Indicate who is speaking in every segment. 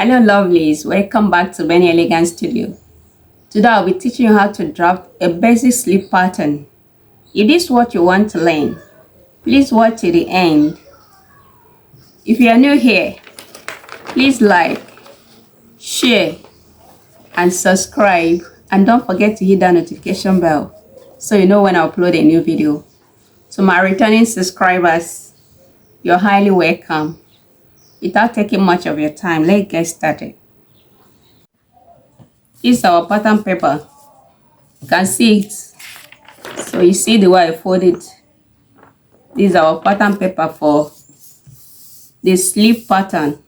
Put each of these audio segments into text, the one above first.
Speaker 1: Hello lovelies, welcome back to Benny Elegance Studio. Today I'll be teaching you how to draft a basic sleeve pattern. If this is what you want to learn, please watch to the end. If you are new here, please like, share and subscribe, and don't forget to hit that notification bell so you know when I upload a new video. To my returning subscribers, you're highly welcome. Without taking much of your time, let's get started. This is our pattern paper. You can see it. So you see the way I fold it. This is our pattern paper for the sleeve pattern,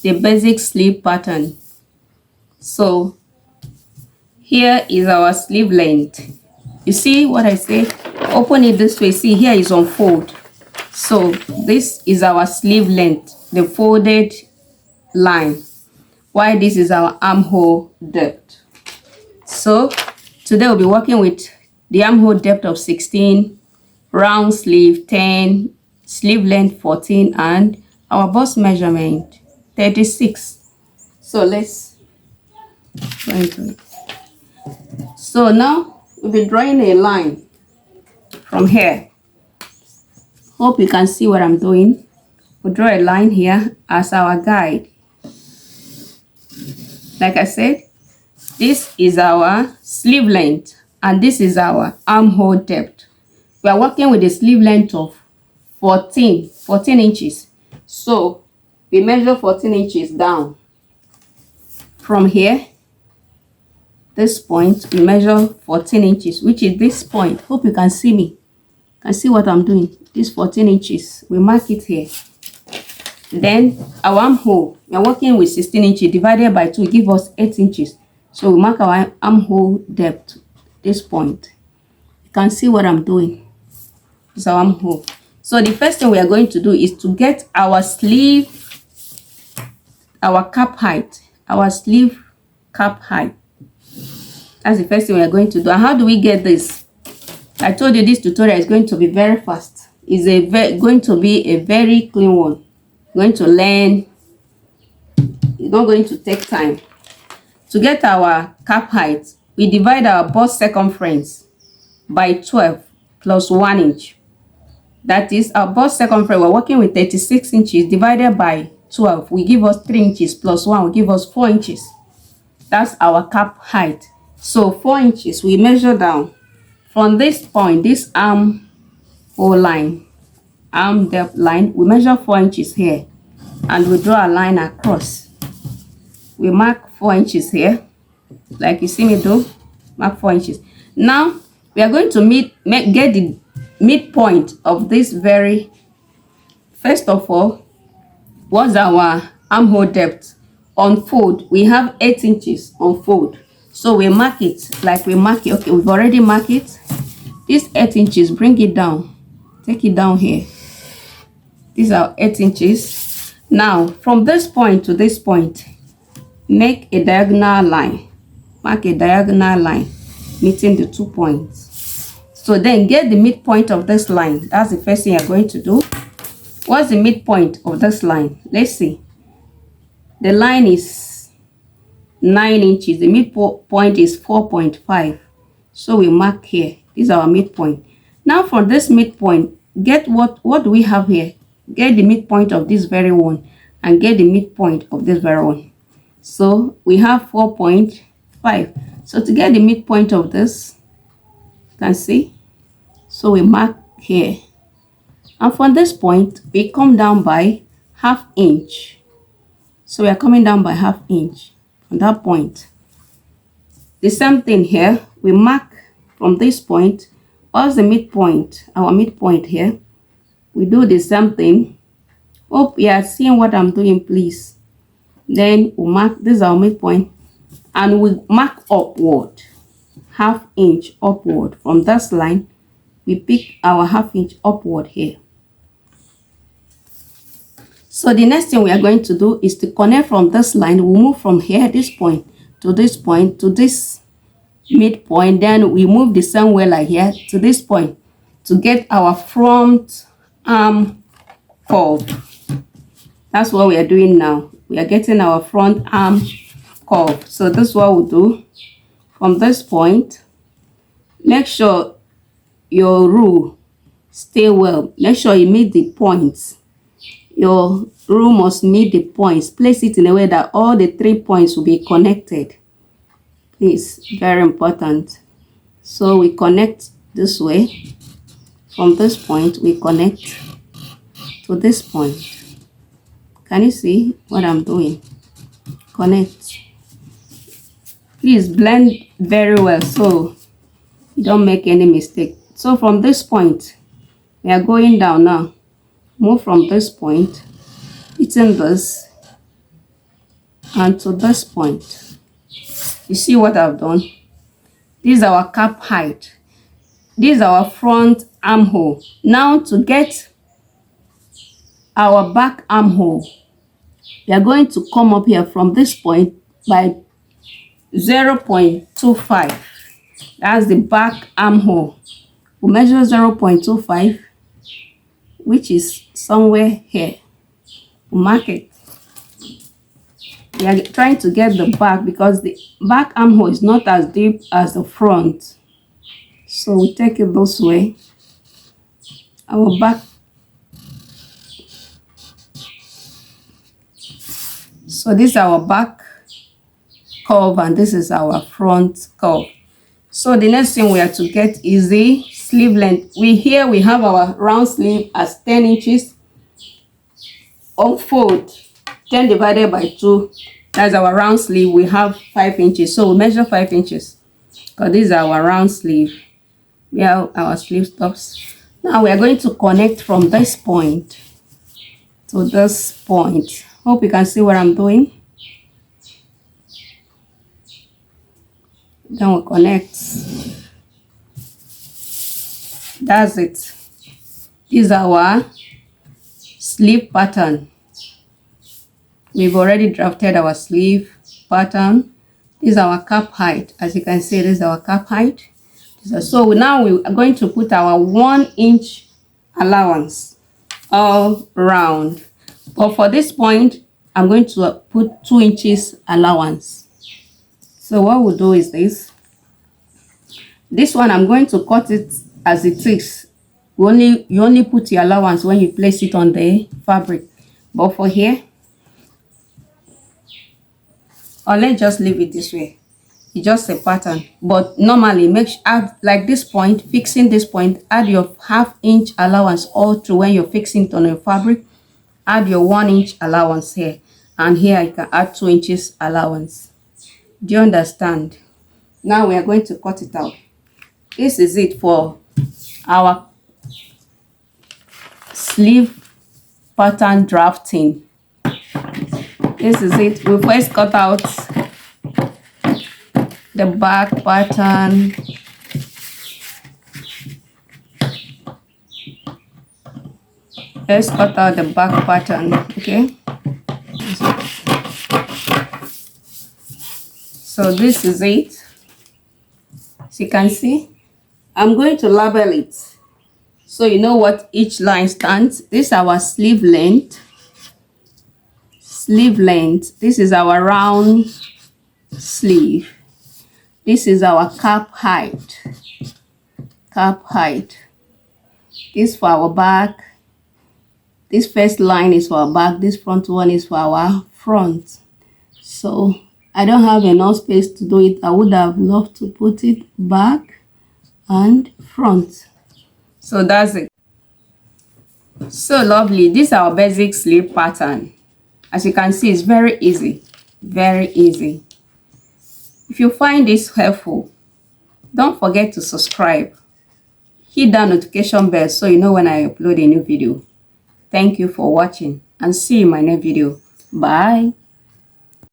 Speaker 1: the basic sleeve pattern. So here is our sleeve length. You see what I say? Open it this way. See, here is unfold. So this is our sleeve length, the folded line, while this is our armhole depth. So today we'll be working with the armhole depth of 16, round sleeve 10, sleeve length 14, and our bust measurement 36. So let's go into it. So now we'll be drawing a line from here. Hope you can see what I'm doing. We'll draw a line here as our guide. Like I said, this is our sleeve length and this is our armhole depth. We are working with a sleeve length of 14 inches. So we measure 14 inches down. From here, this point, we measure 14 inches, which is this point. Hope you can see me. Can see what I'm doing. This 14 inches, we mark it here. Then our armhole, we are working with 16 inches divided by 2 give us 8 inches. So we mark our armhole depth, this point. You can see what I'm doing. This is our armhole. So the first thing we are going to do is to get our sleeve, our cap height, our sleeve cap height. That's the first thing we are going to do. And how do we get this? I told you this tutorial is going to be very fast. It's going to be a very clean one. You're going to learn. It's not going to take time. To get our cap height, we divide our bust circumference by 12 plus 1 inch. That is our bust circumference. We're working with 36 inches divided by 12. We give us 3 inches plus 1 will give us 4 inches. That's our cap height. So 4 inches, we measure down. From this point, this armhole line, arm depth line, we measure 4 inches here and we draw a line across. We mark 4 inches here, like you see me do, mark 4 inches. Now we are going to get the midpoint of this very, first of all, what's our armhole depth? On fold, we have 8 inches on fold. So we mark it like we mark it. Okay, we've already marked it. This 8 inches, bring it down. Take it down here. These are 8 inches. Now, from this point to this point, make a diagonal line. Mark a diagonal line, meeting the 2 points. So then get the midpoint of this line. That's the first thing you're going to do. What's the midpoint of this line? Let's see. The line is 9 inches. The midpoint is 4.5. So we mark here. This is our midpoint. Now from this midpoint, get what do we have here? Get the midpoint of this very one and get the midpoint of this very one. So we have 4.5. So to get the midpoint of this, you can see. So we mark here. And from this point, we come down by ½ inch. So we are coming down by ½ inch from that point. The same thing here. We mark from this point. What's the midpoint? Our midpoint here. We do the same thing. Hope you are seeing what I'm doing, please. Then we mark, this is our midpoint, and we mark upward, ½ inch upward. From this line, we pick our ½ inch upward here. So the next thing we are going to do is to connect from this line. We move from here, this point, to this point, to this midpoint. Then we move the same way like here to this point to get our front arm curve. That's what we are doing now. We are getting our front arm curve. So this is what we'll do. From this point, make sure your rule stay well. Make sure you meet the points. Your rule must meet the points. Place it in a way that all the 3 points will be connected. Please, very important. So we connect this way. From this point, we connect to this point. Can you see what I'm doing? Connect. Please blend very well so you don't make any mistake. So from this point, we are going down now. Move from this point, hitting this, and to this point. You see what I've done? This is our cap height. This is our front armhole. Now to get our back armhole, we are going to come up here from this point by 0.25. That's the back armhole. We measure 0.25, which is somewhere here. We mark it. We are trying to get the back because the back armhole is not as deep as the front. So we take it this way. Our back. So this is our back curve and this is our front curve. So the next thing we have to get is the sleeve length. We have our round sleeve as 10 inches. Unfold 10 divided by 2. That's our round sleeve. We have 5 inches. So we measure 5 inches because this is our round sleeve. We have our sleeve stops. Now we are going to connect from this point to this point. Hope you can see what I'm doing. Then we connect. That's it. This is our sleeve pattern. We've already drafted our sleeve pattern. This is our cap height. As you can see, this is our cap height. So now we are going to put our 1 inch allowance all round. But for this point, I'm going to put 2 inches allowance. So what we'll do is this. This one, I'm going to cut it as it is. You only put your allowance when you place it on the fabric. But for here, or let's just leave it this way. It's just a pattern. But normally, add like this point, fixing this point, add your ½ inch allowance all through when you're fixing it on your fabric. Add your 1 inch allowance here. And here I can add 2 inches allowance. Do you understand? Now we are going to cut it out. This is it for our sleeve pattern drafting. This is it. We first cut out the back pattern. Let's cut out the back pattern, okay? So this is it. As you can see, I'm going to label it so you know what each line stands. This is our sleeve length. Sleeve length. This is our round sleeve. This is our cap height. Cap height. This for our back. This first line is for our back. This front one is for our front. So I don't have enough space to do it. I would have loved to put it back and front. So that's it. So lovely. This is our basic sleeve pattern. As you can see, it's very easy. Very easy. If you find this helpful, don't forget to subscribe. Hit that notification bell so you know when I upload a new video. Thank you for watching and see you in my next video. Bye.